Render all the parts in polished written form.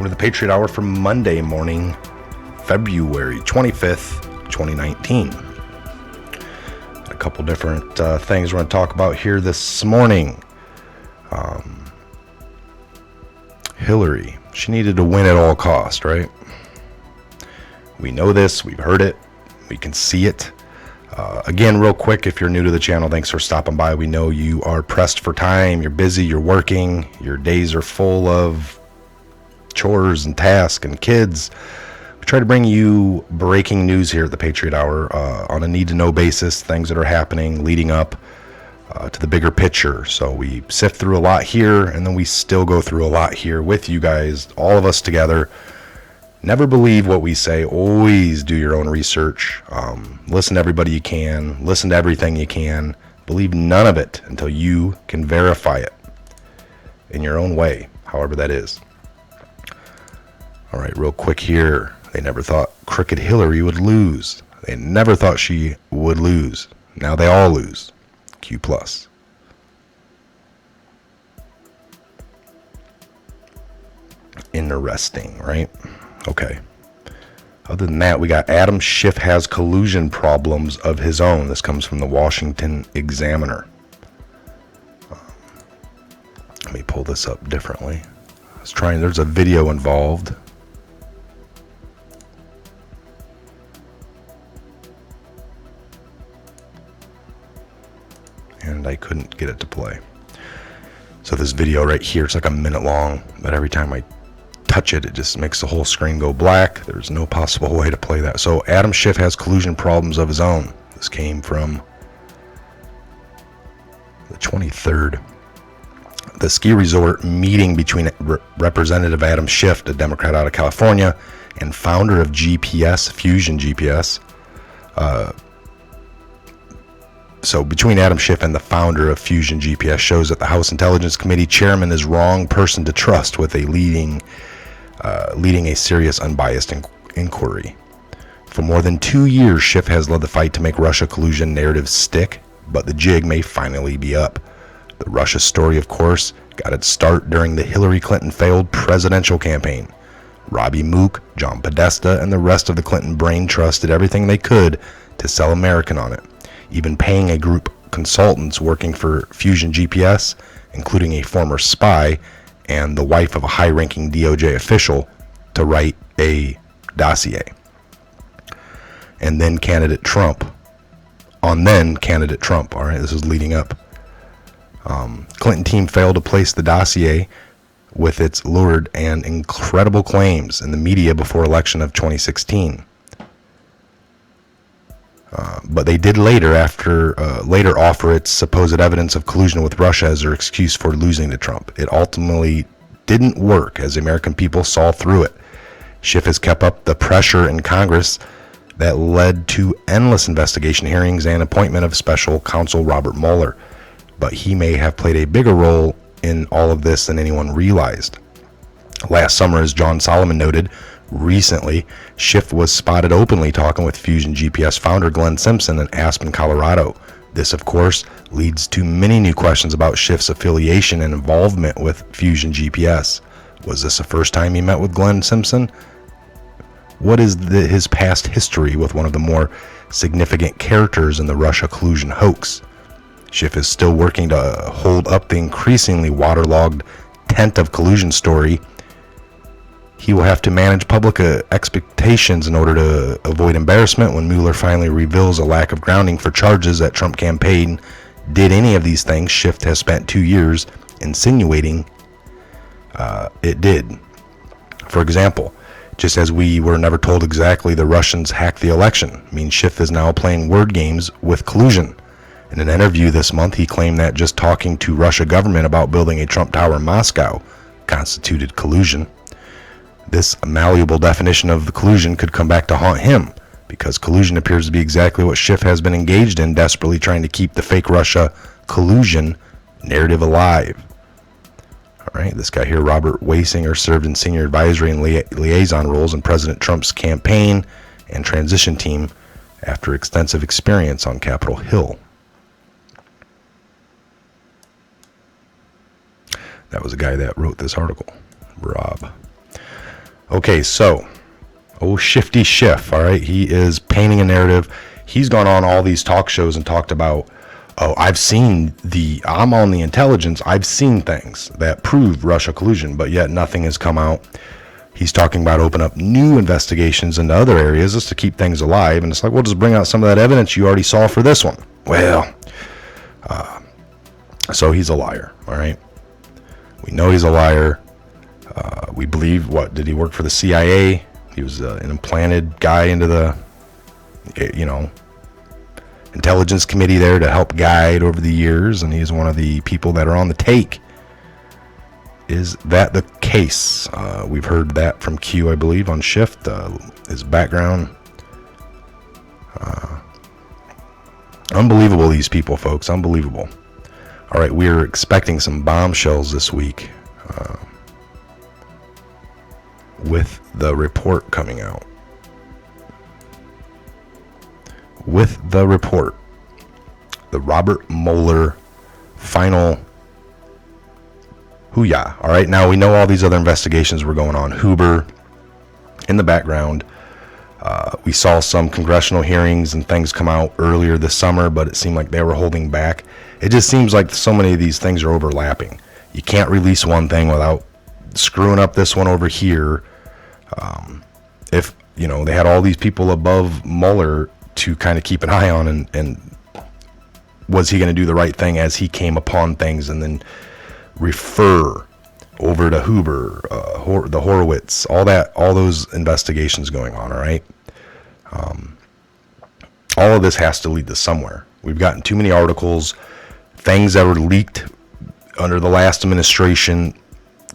welcome to the Patriot Hour for Monday morning, February 25th, 2019. A couple different things we're going to talk about here this morning. Hillary, she needed to win at all cost, right? We know this, we've heard it, we can see it. Again, real quick, if you're new to the channel, thanks for stopping by. We know you are pressed for time, you're busy, you're working, your days are full of chores and tasks and kids. We try to bring you breaking news here at the Patriot Hour on a need-to-know basis, things that are happening leading up to the bigger picture. So we sift through a lot here, and then we still go through a lot here with you guys, all of us together. Never believe what we say. Always do your own research. Listen to everybody you can. Listen to everything you can. Believe none of it until you can verify it in your own way, however that is. All right, real quick here. They never thought Crooked Hillary would lose. They never thought she would lose. Now they all lose. Q+. Interesting, right? Okay. Other than that, we got Adam Schiff has collusion problems of his own. This comes from the Washington Examiner. Let me pull this up differently. There's a video involved. And I couldn't get it to play. So this video right here, it's like a minute long, but every time I touch it, it just makes the whole screen go black. There's no possible way to play that. So Adam Schiff has collusion problems of his own. This came from the 23rd. The ski resort meeting between Representative Adam Schiff, the Democrat out of California, and founder of GPS, Fusion GPS. So between Adam Schiff and the founder of Fusion GPS shows that the House Intelligence Committee chairman is wrong person to trust with leading a serious unbiased inquiry. For more than 2 years, Schiff has led the fight to make Russia collusion narrative stick, but the jig may finally be up. The Russia story, of course, got its start during the Hillary Clinton failed presidential campaign. Robbie Mook, John Podesta, and the rest of the Clinton brain trust did everything they could to sell American on it, even paying a group of consultants working for Fusion GPS, including a former spy and the wife of a high-ranking DOJ official, to write a dossier. And then candidate Trump. All right, this is leading up. Clinton team failed to place the dossier with its lurid and incredible claims in the media before election of 2016. But they did later offer its supposed evidence of collusion with Russia as their excuse for losing to Trump. It ultimately didn't work, as the American people saw through it. Schiff has kept up the pressure in Congress that led to endless investigation hearings and appointment of special counsel Robert Mueller. But he may have played a bigger role in all of this than anyone realized. Last summer, as John Solomon noted, recently, Schiff was spotted openly talking with Fusion GPS founder Glenn Simpson in Aspen, Colorado. This, of course, leads to many new questions about Schiff's affiliation and involvement with Fusion GPS. Was this the first time he met with Glenn Simpson? What is his past history with one of the more significant characters in the Russia collusion hoax? Schiff is still working to hold up the increasingly waterlogged tent of collusion story. He will have to manage public expectations in order to avoid embarrassment when Mueller finally reveals a lack of grounding for charges that Trump campaign did any of these things Schiff has spent 2 years insinuating it did. For example, just as we were never told exactly the Russians hacked the election, means Schiff is now playing word games with collusion. In an interview this month, he claimed that just talking to Russia government about building a Trump Tower in Moscow constituted collusion. This malleable definition of the collusion could come back to haunt him, because collusion appears to be exactly what Schiff has been engaged in, desperately trying to keep the fake Russia collusion narrative alive. All right, this guy here, Robert Wasinger, served in senior advisory and liaison roles in President Trump's campaign and transition team after extensive experience on Capitol Hill. That was the guy that wrote this article, Rob. Okay, so, Shifty Schiff, all right, he is painting a narrative. He's gone on all these talk shows and talked about, I'm on the intelligence, I've seen things that prove Russia collusion, but yet nothing has come out. He's talking about opening up new investigations into other areas just to keep things alive, and it's like, well, just bring out some of that evidence you already saw for this one. Well, so he's a liar, all right? We know he's a liar. We believe, did he work for the CIA? He was an implanted guy into the, intelligence committee there to help guide over the years, and he's one of the people that are on the take. Is that the case? We've heard that from Q, I believe, on Shift. His background. Unbelievable, these people, folks. Unbelievable. All right, we're expecting some bombshells this week with the report coming out. With the report. The Robert Mueller final hoo-yah. All right, now we know all these other investigations were going on. Huber in the background. We saw some congressional hearings and things come out earlier this summer, but it seemed like they were holding back. It just seems like so many of these things are overlapping. You can't release one thing without screwing up this one over here. If, they had all these people above Mueller to kind of keep an eye on, and was he going to do the right thing as he came upon things, and then refer over to Huber, the Horowitz, all those investigations going on. All right. All of this has to lead to somewhere. We've gotten too many articles, things that were leaked under the last administration,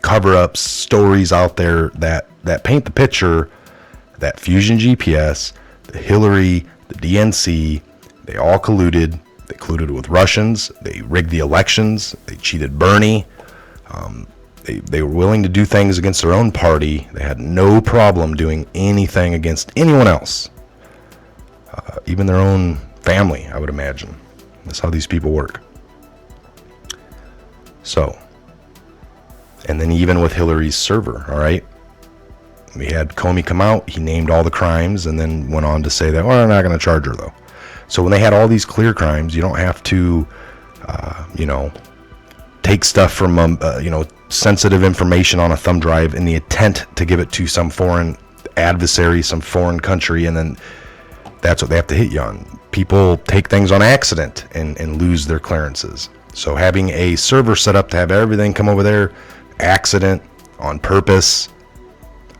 cover-ups, stories out there that paint the picture that Fusion GPS, the Hillary, the DNC, they all colluded. They colluded with Russians. They rigged the elections. They cheated Bernie. They were willing to do things against their own party. They had no problem doing anything against anyone else, even their own family, I would imagine. That's how these people work. So, and then even with Hillary's server, all right? We had Comey come out. He named all the crimes and then went on to say that, well, we're not going to charge her, though. So when they had all these clear crimes, you don't have to, take stuff from, sensitive information on a thumb drive in the intent to give it to some foreign adversary, some foreign country, and then that's what they have to hit you on. People take things on accident and lose their clearances. So having a server set up to have everything come over there, accident, on purpose,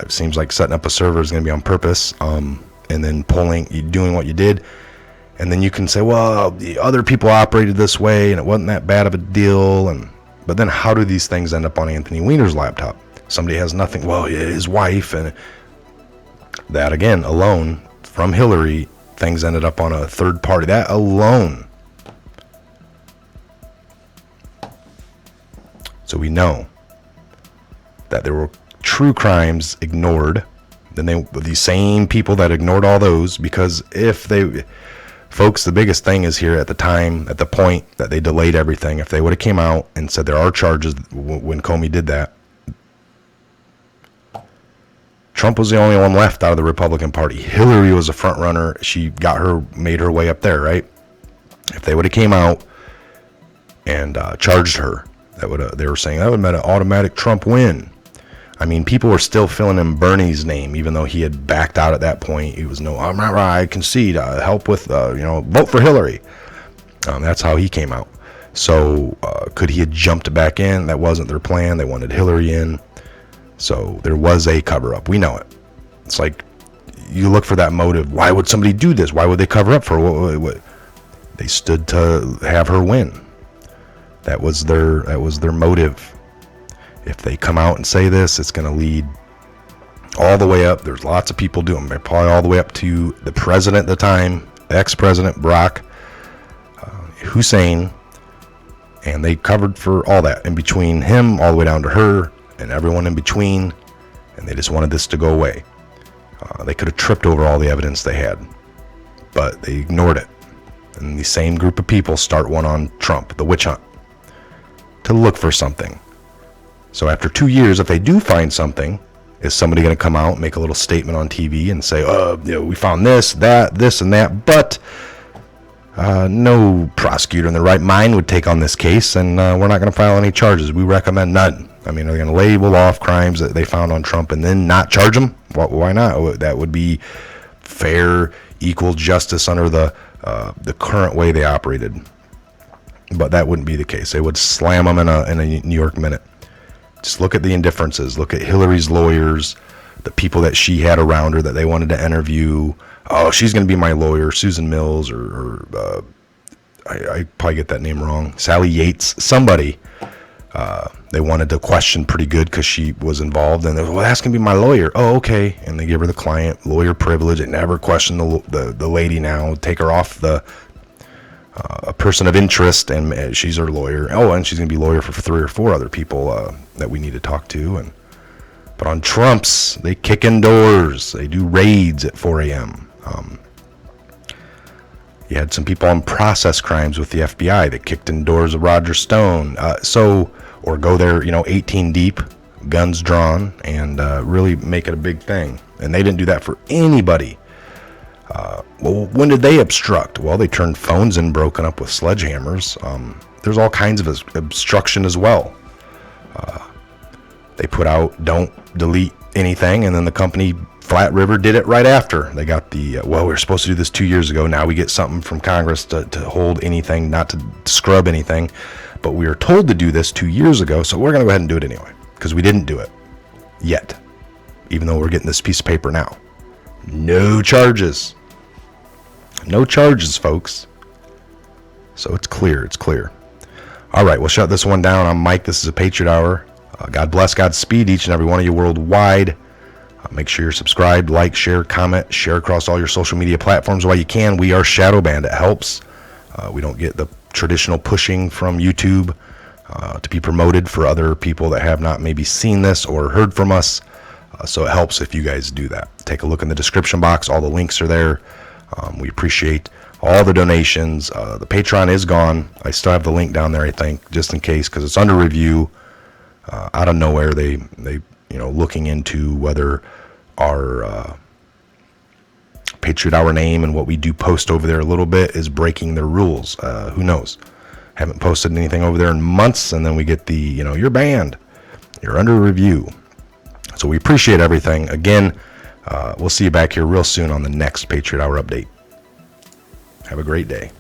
it seems like setting up a server is going to be on purpose, and then doing what you did. And then you can say, well, the other people operated this way and it wasn't that bad of a deal. But then how do these things end up on Anthony Weiner's laptop? Somebody has nothing. Well, his wife, and that again, alone, from Hillary, things ended up on a third party. That alone. So we know that there were true crimes ignored. Then these same people that ignored all those, because folks, the biggest thing is here at the point that they delayed everything. If they would have came out and said there are charges when Comey did that, Trump was the only one left out of the Republican Party. Hillary was a front runner. She made her way up there, right? If they would have came out and charged her, they were saying that would have been an automatic Trump win. I mean, people were still filling in Bernie's name, even though he had backed out at that point. He was I'm not right, I concede, help with, vote for Hillary. That's how he came out. So could he have jumped back in? That wasn't their plan. They wanted Hillary in. So there was a cover-up. We know it. It's like, you look for that motive. Why would somebody do this? Why would they cover up for what? They stood to have her win. That was their motive. If they come out and say this, it's going to lead all the way up. There's lots of people doing it, probably all the way up to the president at the time, ex-president Barack Hussein, and they covered for all that in between him, all the way down to her, and everyone in between, and they just wanted this to go away. They could have tripped over all the evidence they had, but they ignored it. And the same group of people start one on Trump, the witch hunt, to look for something. So after 2 years, if they do find something, Is somebody going to come out, make a little statement on TV and say, we found this, and that, but no prosecutor in their right mind would take on this case, and we're not going to file any charges. We recommend none. I mean, are they going to label off crimes that they found on Trump and then not charge him? Why not? That would be fair, equal justice under the current way they operated. But that wouldn't be the case. They would slam him in a New York minute. Just look at the indifferences. Look at Hillary's lawyers, the people that she had around her that they wanted to interview. Oh, she's going to be my lawyer, Susan Mills, or I probably get that name wrong, Sally Yates, somebody. They wanted to question pretty good because she was involved, and they were, well, that's going to be my lawyer. Oh, okay. And they give her the client lawyer privilege. They never question the lady now, take her off the a person of interest, and she's her lawyer. Oh, and she's going to be lawyer for 3 or 4 other people that we need to talk to. But on Trump's, they kick in doors. They do raids at 4 a.m. You had some people on process crimes with the FBI that kicked in doors of Roger Stone. Or go there, 18 deep, guns drawn, and really make it a big thing. And they didn't do that for anybody. Well, when did they obstruct? Well, they turned phones in broken up with sledgehammers. There's all kinds of obstruction as well. They put out don't delete anything, and then the company Flat River did it right after. They got we were supposed to do this 2 years ago. Now we get something from Congress to hold anything, not to scrub anything. But we were told to do this 2 years ago, so we're going to go ahead and do it anyway, because we didn't do it yet, even though we're getting this piece of paper now. No charges. No charges, folks. So it's clear. It's clear. All right, we'll shut this one down. I'm Mike. This is a Patriot Hour. God bless, Godspeed each and every one of you worldwide. Make sure you're subscribed, like, share, comment, share across all your social media platforms while you can. We are shadow banned. It helps. We don't get the traditional pushing from YouTube to be promoted for other people that have not maybe seen this or heard from us. So it helps if you guys do that. Take a look in the description box. All the links are there. We appreciate all the donations. The Patron is gone. I still have the link down there, I think, just in case, because it's under review. Out of nowhere, they looking into whether our Patriot Hour name and what we do post over there a little bit is breaking their rules. Who knows? Haven't posted anything over there in months, and then we get the, you're banned. You're under review. So we appreciate everything. Again, we'll see you back here real soon on the next Patriot Hour update. Have a great day.